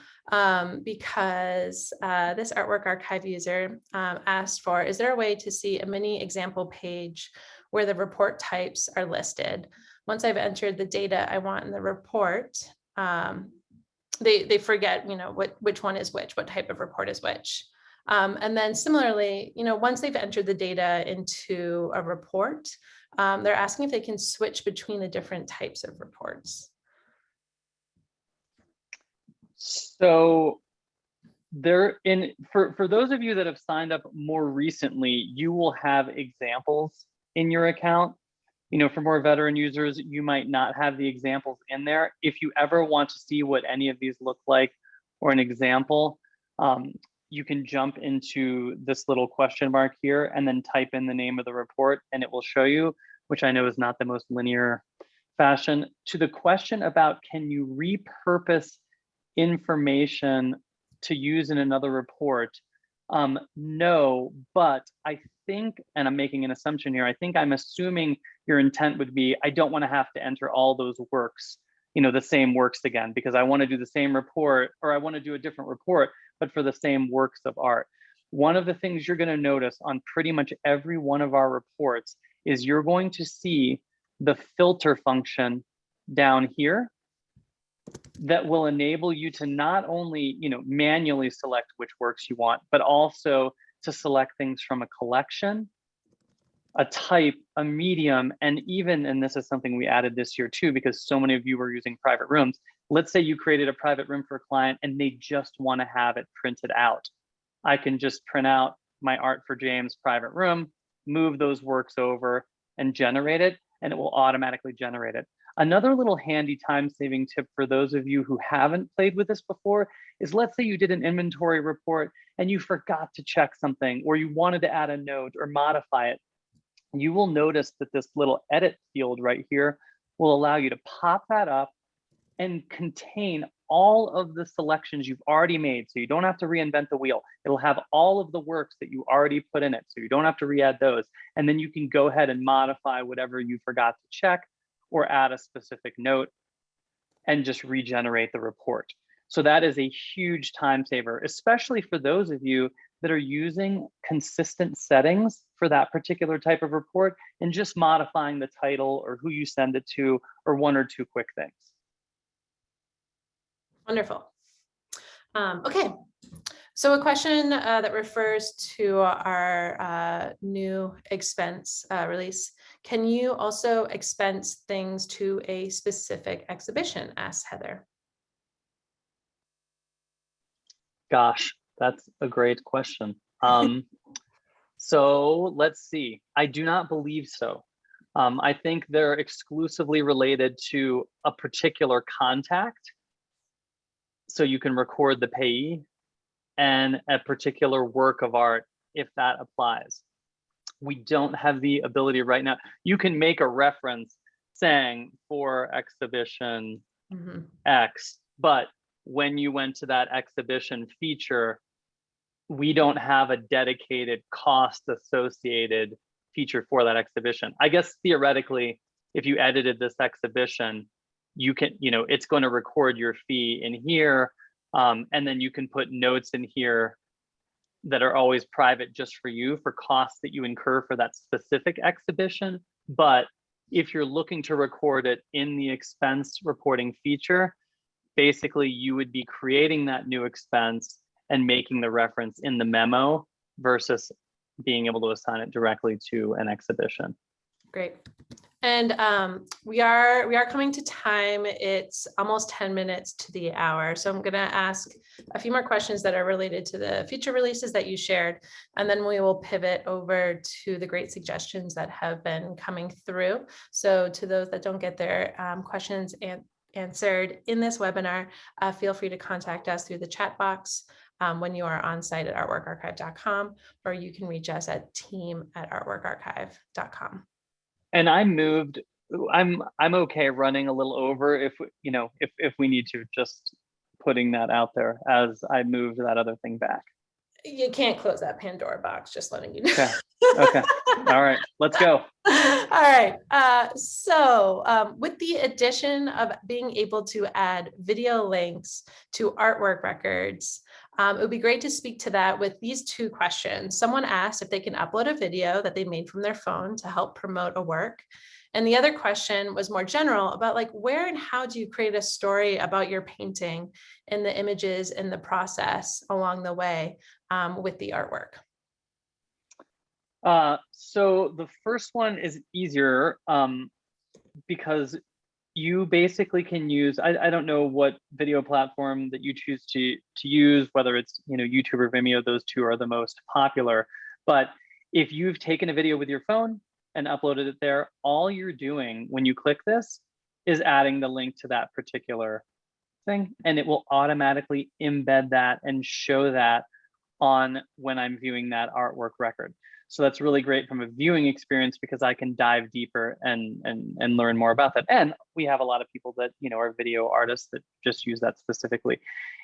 Speaker 1: because this Artwork Archive user asked for, is there a way to see a mini example page where the report types are listed? Once I've entered the data I want in the report, they forget, which one is which, what type of report is which. And then similarly, once they've entered the data into a report, they're asking if they can switch between the different types of reports.
Speaker 6: So for those of you that have signed up more recently, you will have examples in your account. For more veteran users, you might not have the examples in there. If you ever want to see what any of these look like or an example, you can jump into this little question mark here and then type in the name of the report and it will show you, which I know is not the most linear fashion. To the question about can you repurpose information to use in another report, no, but I think, and I'm making an assumption here, I think I'm assuming your intent would be, I don't want to have to enter all those works, the same works again, because I want to do the same report, or I want to do a different report, but for the same works of art. One of the things you're going to notice on pretty much every one of our reports is you're going to see the filter function down here that will enable you to not only manually select which works you want, but also to select things from a collection, a type, a medium, and even, and this is something we added this year too, because so many of you were using private rooms. Let's say you created a private room for a client and they just want to have it printed out. I can just print out my Art for James private room, move those works over and generate it, and it will automatically generate it. Another little handy time-saving tip for those of you who haven't played with this before is, let's say you did an inventory report and you forgot to check something, or you wanted to add a note or modify it. You will notice that this little edit field right here will allow you to pop that up and contain all of the selections you've already made. So you don't have to reinvent the wheel. It'll have all of the works that you already put in it. So you don't have to re-add those. And then you can go ahead and modify whatever you forgot to check or add a specific note and just regenerate the report. So that is a huge time saver, especially for those of you that are using consistent settings for that particular type of report and just modifying the title or who you send it to or one or two quick things.
Speaker 1: Wonderful. Okay, so a question that refers to our new expense release. Can you also expense things to a specific exhibition? Asks Heather.
Speaker 6: Gosh, that's a great question. So let's see. I do not believe so. I think they're exclusively related to a particular contact. So you can record the payee and a particular work of art if that applies. We don't have the ability right now. You can make a reference saying for exhibition X, but when you went to that exhibition feature, we don't have a dedicated cost associated feature for that exhibition. I guess theoretically, if you edited this exhibition, you can, it's going to record your fee in here, and then you can put notes in here that are always private just for you for costs that you incur for that specific exhibition. But if you're looking to record it in the expense reporting feature, basically you would be creating that new expense and making the reference in the memo versus being able to assign it directly to an exhibition.
Speaker 1: Great. And we are coming to time. It's almost 10 minutes to the hour. So I'm going to ask a few more questions that are related to the feature releases that you shared, and then we will pivot over to the great suggestions that have been coming through. So to those that don't get their questions answered in this webinar, feel free to contact us through the chat box when you are on site at artworkarchive.com, or you can reach us at team@artworkarchive.com.
Speaker 6: And I'm okay running a little over if we need to, just putting that out there as I move that other thing back.
Speaker 1: You can't close that Pandora box, just letting you know.
Speaker 6: Okay. All right, let's go.
Speaker 1: All right. So with the addition of being able to add video links to artwork records, it would be great to speak to that with these two questions. Someone asked if they can upload a video that they made from their phone to help promote a work. And the other question was more general about like, where and how do you create a story about your painting and the images and the process along the way with the artwork?
Speaker 6: So the first one is easier because you basically can use, I don't know what video platform that you choose to use, whether it's YouTube or Vimeo, those two are the most popular. But if you've taken a video with your phone and uploaded it there, all you're doing when you click this is adding the link to that particular thing, and it will automatically embed that and show that on when I'm viewing that artwork record. So that's really great from a viewing experience because I can dive deeper and learn more about that. And we have a lot of people that are video artists that just use that specifically.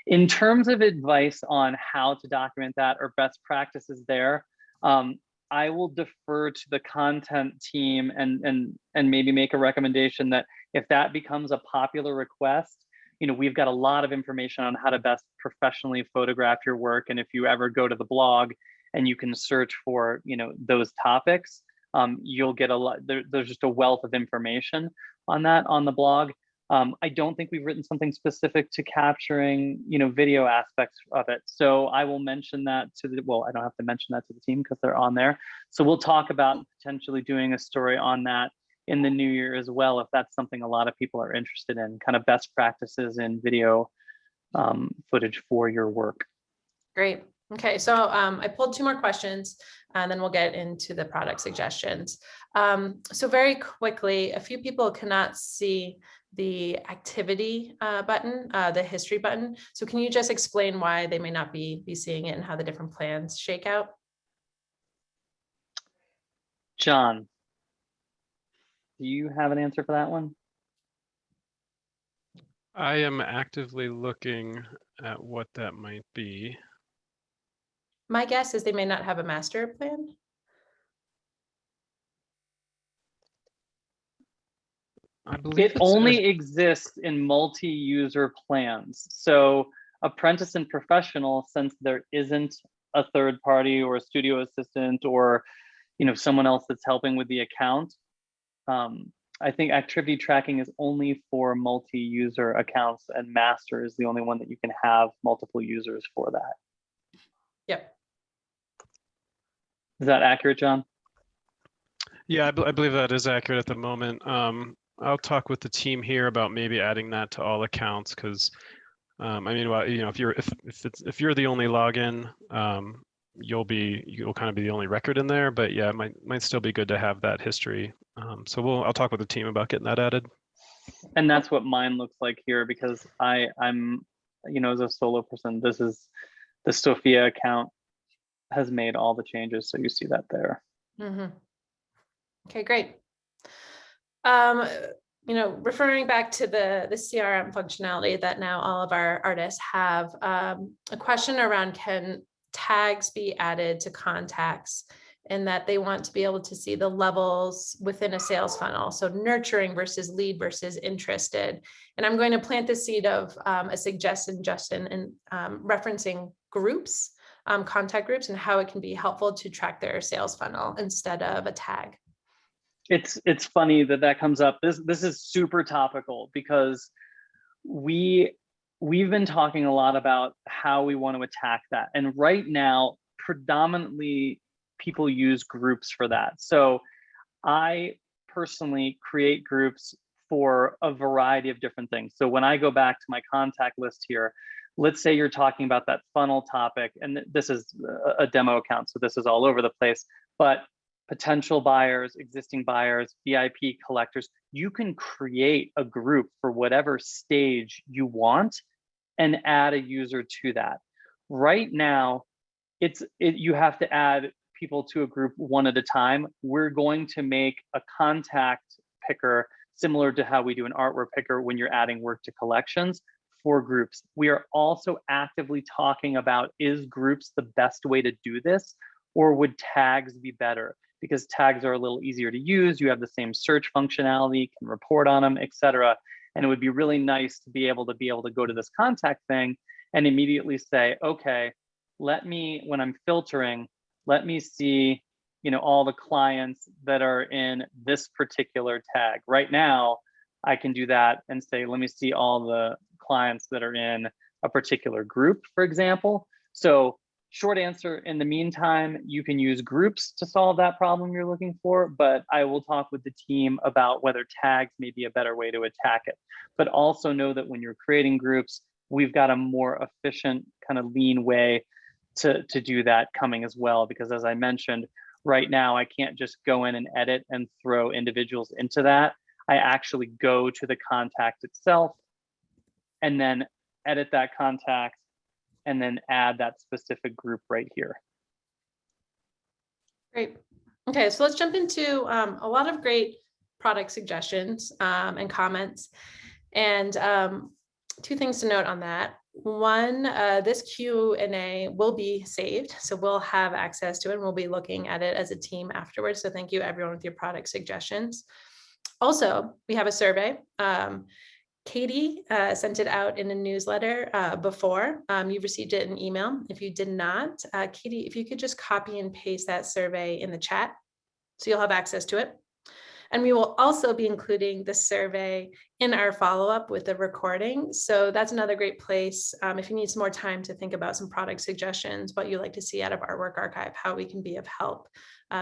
Speaker 6: In terms of advice on how to document that or best practices there, I will defer to the content team and maybe make a recommendation that if that becomes a popular request, we've got a lot of information on how to best professionally photograph your work. And if you ever go to the blog and you can search for, those topics, you'll get a lot, there's just a wealth of information on that on the blog. I don't think we've written something specific to capturing, video aspects of it. So I will mention that to I don't have to mention that to the team because they're on there. So we'll talk about potentially doing a story on that in the new year as well, if that's something a lot of people are interested in, kind of best practices in video footage for your work.
Speaker 1: Great. Okay, so I pulled two more questions and then we'll get into the product suggestions. So very quickly, a few people cannot see the activity button, the history button. So can you just explain why they may not be seeing it and how the different plans shake out?
Speaker 6: John, do you have an answer for that one?
Speaker 2: I am actively looking at what that might be.
Speaker 1: My guess is they may not have a master plan.
Speaker 2: I believe
Speaker 6: it only exists in multi-user plans. So apprentice and professional, since there isn't a third party or a studio assistant or someone else that's helping with the account, I think activity tracking is only for multi-user accounts, and master is the only one that you can have multiple users for that.
Speaker 1: Yep.
Speaker 6: Is that accurate, John?
Speaker 2: Yeah, I believe that is accurate at the moment. I'll talk with the team here about maybe adding that to all accounts because, I mean, well, if you're the only login, you'll kind of be the only record in there. But yeah, it might still be good to have that history. So I'll talk with the team about getting that added.
Speaker 6: And that's what mine looks like here because I'm as a solo person, this is the Sophia account has made all the changes, so you see that there.
Speaker 1: Mm-hmm. Okay, great. Referring back to the CRM functionality that now all of our artists have, a question around can tags be added to contacts in that they want to be able to see the levels within a sales funnel. So nurturing versus lead versus interested. And I'm going to plant the seed of a suggestion, Justin, and referencing groups, contact groups, and how it can be helpful to track their sales funnel instead of a tag.
Speaker 6: It's funny that comes up. This is super topical because we've been talking a lot about how we want to attack that. And right now, predominantly people use groups for that. So I personally create groups for a variety of different things. So when I go back to my contact list here, let's say you're talking about that funnel topic, and this is a demo account, so this is all over the place, but potential buyers, existing buyers, VIP collectors, you can create a group for whatever stage you want and add a user to that. Right now, you have to add people to a group one at a time. We're going to make a contact picker similar to how we do an artwork picker when you're adding work to collections for groups. We are also actively talking about, is groups the best way to do this, or would tags be better? Because tags are a little easier to use. You have the same search functionality, can report on them, etc. And it would be really nice to be able to go to this contact thing and immediately say, okay, let me, when I'm filtering, let me see, all the clients that are in this particular tag. Right now, I can do that and say, let me see all the clients that are in a particular group, for example. So short answer, in the meantime, you can use groups to solve that problem you're looking for, but I will talk with the team about whether tags may be a better way to attack it. But also know that when you're creating groups, we've got a more efficient kind of lean way to do that coming as well. Because as I mentioned, right now, I can't just go in and edit and throw individuals into that. I actually go to the contact itself and then edit that contact and then add that specific group right here.
Speaker 1: Great. Okay, so let's jump into a lot of great product suggestions and comments. And two things to note on that. One, this Q&A will be saved, so we'll have access to it and we'll be looking at it as a team afterwards. So thank you everyone with your product suggestions. Also, we have a survey. Katie sent it out in a newsletter before. You received it in email. If you did not, Katie, if you could just copy and paste that survey in the chat, so you'll have access to it. And we will also be including the survey in our follow-up with the recording. So that's another great place. If you need some more time to think about some product suggestions, what you'd like to see out of Artwork Archive, how we can be of help,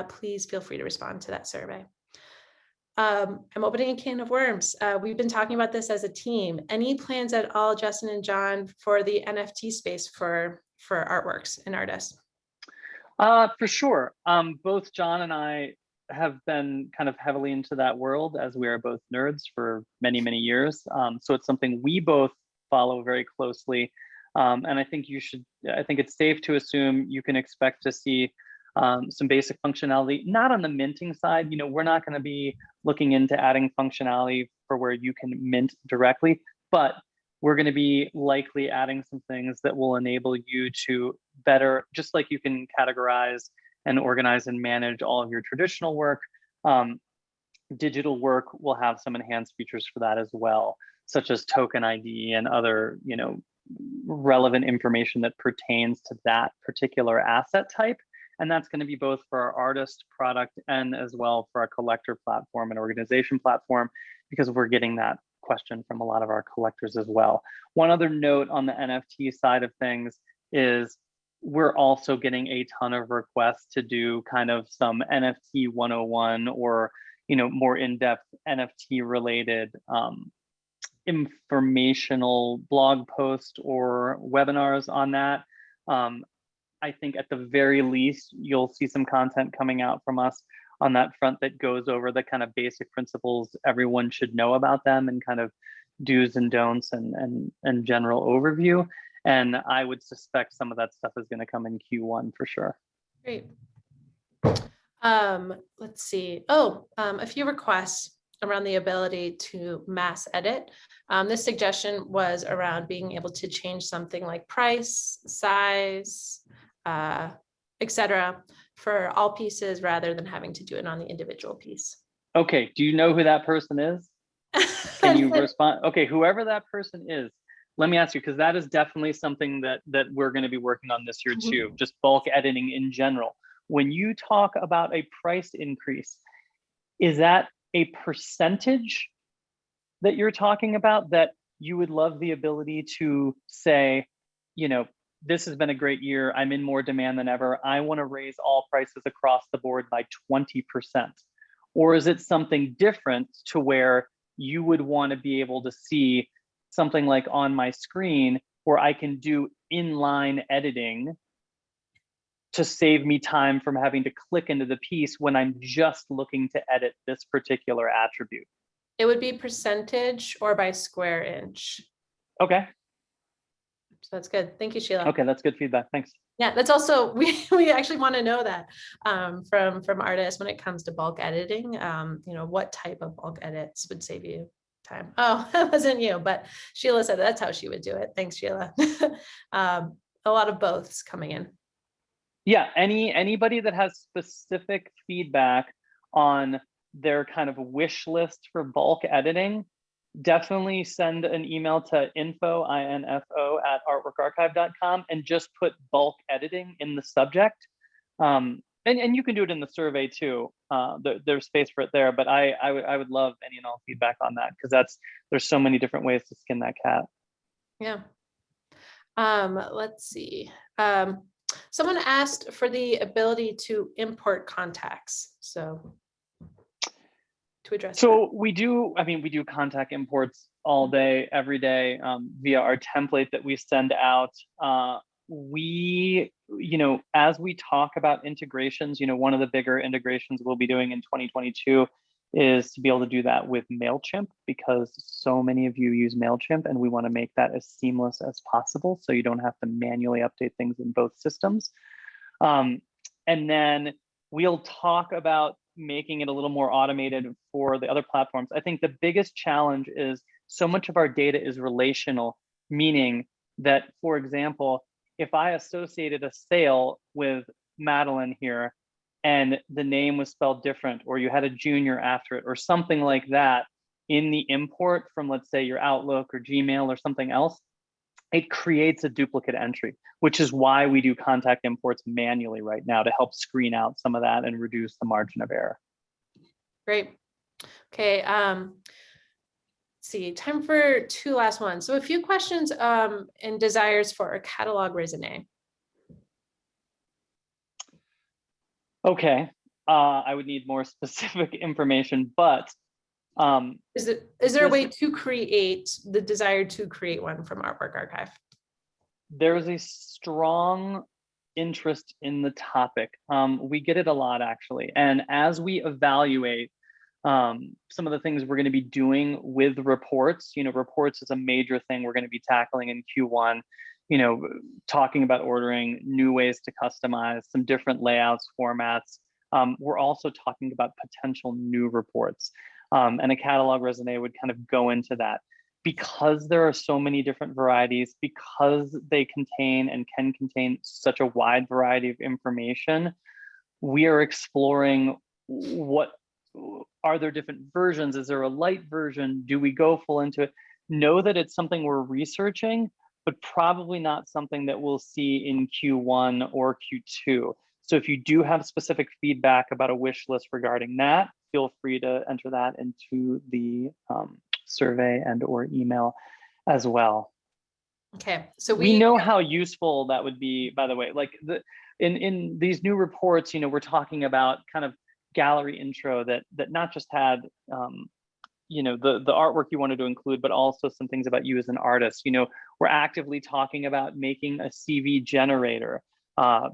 Speaker 1: please feel free to respond to that survey. I'm opening a can of worms. We've been talking about this as a team. Any plans at all, Justin and John, for the NFT space for artworks and artists?
Speaker 6: For sure. Both John and I have been kind of heavily into that world, as we are both nerds for many, many years. So it's something we both follow very closely. And I think it's safe to assume you can expect to see some basic functionality, not on the minting side. We're not going to be looking into adding functionality for where you can mint directly, but we're going to be likely adding some things that will enable you to better, just like you can categorize and organize and manage all of your traditional work. Digital work will have some enhanced features for that as well, such as token ID and other, relevant information that pertains to that particular asset type. And that's going to be both for our artist product and as well for our collector platform and organization platform, because we're getting that question from a lot of our collectors as well. One other note on the NFT side of things is we're also getting a ton of requests to do kind of some NFT 101 or, more in-depth NFT related informational blog post or webinars on that. I think at the very least, you'll see some content coming out from us on that front that goes over the kind of basic principles everyone should know about them and kind of do's and don'ts and general overview. And I would suspect some of that stuff is going to come in Q1 for sure.
Speaker 1: Great. Let's see. A few requests around the ability to mass edit. This suggestion was around being able to change something like price, size, etc., for all pieces rather than having to do it on the individual piece.
Speaker 6: Okay, do you know who that person is? Can you respond? Okay, whoever that person is, let me ask you, because that is definitely something that we're going to be working on this year too, just bulk editing in general. When you talk about a price increase, is that a percentage that you're talking about, that you would love the ability to say, you know, this has been a great year, I'm in more demand than ever, I want to raise all prices across the board by 20%? Or is it something different to where you would want to be able to see something like on my screen where I can do inline editing to save me time from having to click into the piece when I'm just looking to edit this particular attribute?
Speaker 1: It would be percentage or by square inch.
Speaker 6: Okay.
Speaker 1: So that's good. Thank you, Sheila.
Speaker 6: Okay, that's good feedback. Thanks.
Speaker 1: Yeah, that's also, we actually want to know that from artists when it comes to bulk editing, you know, what type of bulk edits would save you time. Oh, that wasn't you, but Sheila said that's how she would do it. Thanks, Sheila. A lot of boths coming in.
Speaker 6: Yeah, anybody that has specific feedback on their kind of wish list for bulk editing, definitely send an email to info@artworkarchive.com and just put bulk editing in the subject. And you can do it in the survey too. There's space for it there, but I would love any and all feedback on that, because there's so many different ways to skin that cat.
Speaker 1: Yeah. Let's see. Someone asked for the ability to import contacts. So to address
Speaker 6: so we do contact imports all day, every day, via our template that we send out. We, you know, as we talk about integrations, you know, one of the bigger integrations we'll be doing in 2022 is to be able to do that with MailChimp, because so many of you use MailChimp and we want to make that as seamless as possible so you don't have to manually update things in both systems. And then we'll talk about making it a little more automated for the other platforms. I think the biggest challenge is so much of our data is relational, meaning that, for example, if I associated a sale with Madeline here and the name was spelled different, or you had a junior after it or something like that in the import from, let's say, your Outlook or Gmail or something else, it creates a duplicate entry, which is why we do contact imports manually right now, to help screen out some of that and reduce the margin of error.
Speaker 1: Great. Okay. Let's see, time for two last ones. So a few questions and desires for a catalog raisonné.
Speaker 6: Okay. I would need more specific information, but
Speaker 1: is there a way to create the desire to create one from Artwork Archive?
Speaker 6: There is a strong interest in the topic. We get it a lot, actually. And as we evaluate some of the things we're going to be doing with reports, you know, reports is a major thing we're going to be tackling in Q1, you know, talking about ordering, new ways to customize, some different layouts, formats. We're also talking about potential new reports. And a catalog raisonné would kind of go into that. Because there are so many different varieties, because they contain and can contain such a wide variety of information, we are exploring what are there different versions? Is there a light version? Do we go full into it? Know that it's something we're researching, but probably not something that we'll see in Q1 or Q2. So if you do have specific feedback about a wish list regarding that, feel free to enter that into the survey and or email as well.
Speaker 1: Okay, so
Speaker 6: we know how useful that would be, by the way. Like in these new reports, you know, we're talking about kind of gallery intro that not just had you know, the artwork you wanted to include, but also some things about you as an artist. You know, we're actively talking about making a CV generator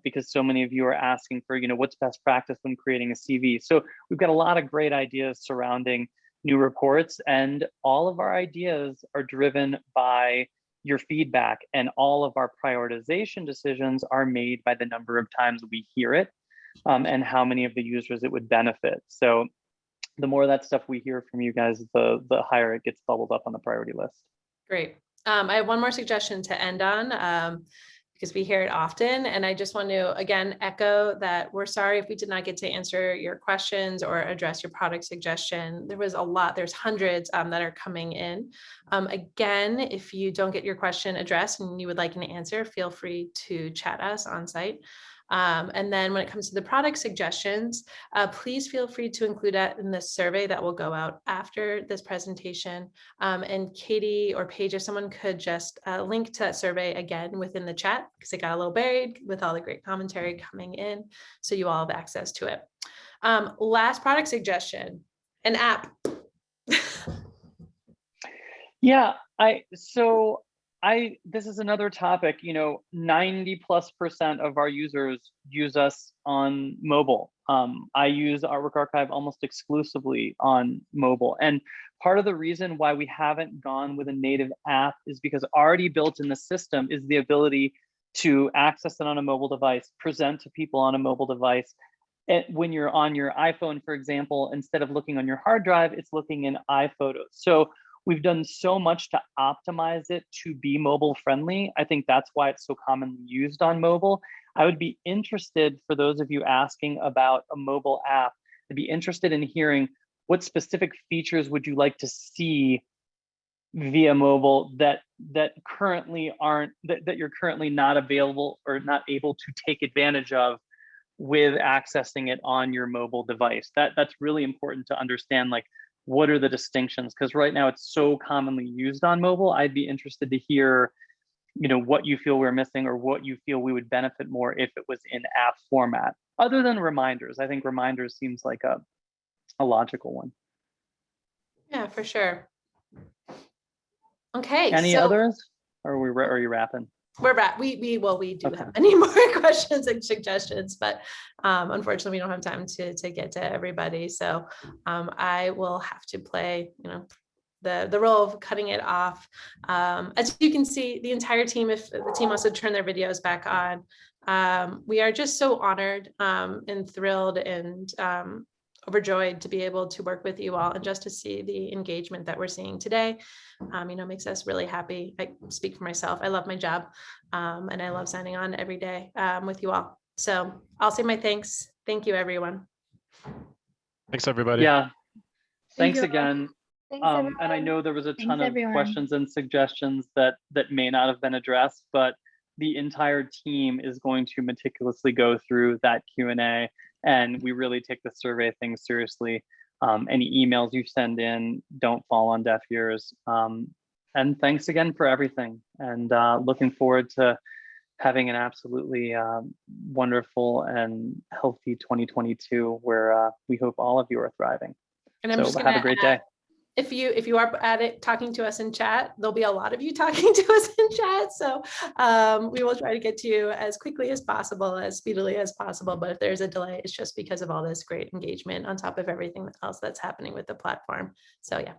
Speaker 6: because so many of you are asking for, you know, what's best practice when creating a CV. So we've got a lot of great ideas surrounding new reports, and all of our ideas are driven by your feedback, and all of our prioritization decisions are made by the number of times we hear it and how many of the users it would benefit. So the more of that stuff we hear from you guys, the higher it gets bubbled up on the priority list.
Speaker 1: Great. I have one more suggestion to end on. because we hear it often. And I just want to, again, echo that we're sorry if we did not get to answer your questions or address your product suggestion. There was a lot, there's hundreds that are coming in. Again, if you don't get your question addressed and you would like an answer, feel free to chat us on site. And then when it comes to the product suggestions, please feel free to include that in the survey that will go out after this presentation. And Katie or Paige, if someone could just link to that survey again within the chat, because it got a little buried with all the great commentary coming in, so you all have access to it. Last product suggestion, an app.
Speaker 6: Yeah, this is another topic, 90+% of our users use us on mobile. I use Artwork Archive almost exclusively on mobile. And part of the reason why we haven't gone with a native app is because already built in the system is the ability to access it on a mobile device, present to people on a mobile device. And when you're on your iPhone, for example, instead of looking on your hard drive, it's looking in iPhotos. So we've done so much to optimize it to be mobile friendly. I think that's why it's so commonly used on mobile. I would be interested, for those of you asking about a mobile app, I'd be interested in hearing what specific features would you like to see via mobile that currently aren't, that you're currently not available or not able to take advantage of with accessing it on your mobile device. That's really important to understand, like, what are the distinctions? Because right now it's so commonly used on mobile. I'd be interested to hear, what you feel we're missing or what you feel we would benefit more if it was in app format. Other than reminders, I think reminders seems like a logical one.
Speaker 1: Yeah, for sure. Okay.
Speaker 6: Any others? Or are you wrapping?
Speaker 1: We're back. We do
Speaker 6: Okay.
Speaker 1: have many more questions and suggestions, but unfortunately we don't have time to get to everybody. So I will have to play, the role of cutting it off. As you can see, the entire team, if the team wants to turn their videos back on, we are just so honored and thrilled and overjoyed to be able to work with you all and just to see the engagement that we're seeing today. Makes us really happy. I speak for myself. I love my job and I love signing on every day with you all. So I'll say my thanks. Thank you, everyone.
Speaker 2: Thanks, everybody.
Speaker 6: Yeah.
Speaker 3: Thank
Speaker 6: Thanks
Speaker 3: you.
Speaker 6: again.
Speaker 4: Thanks,
Speaker 6: And I know there was a ton of
Speaker 5: everyone.
Speaker 6: questions and suggestions that may not have been addressed, but the entire team is going to meticulously go through that Q&A, and we really take the survey thing seriously. Any emails you send in don't fall on deaf ears. And thanks again for everything. And looking forward to having an absolutely wonderful and healthy 2022, where we hope all of you are thriving.
Speaker 1: And I'm
Speaker 6: So
Speaker 1: just
Speaker 6: have a great day.
Speaker 1: If you are at it talking to us in chat, there'll be a lot of you talking to us in chat. So we will try to get to you as quickly as possible, as speedily as possible. But if there's a delay, it's just because of all this great engagement on top of everything else that's happening with the platform. So yeah,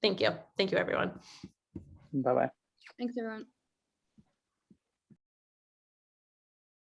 Speaker 1: thank you. Thank you, everyone.
Speaker 6: Bye-bye.
Speaker 3: Thanks, everyone.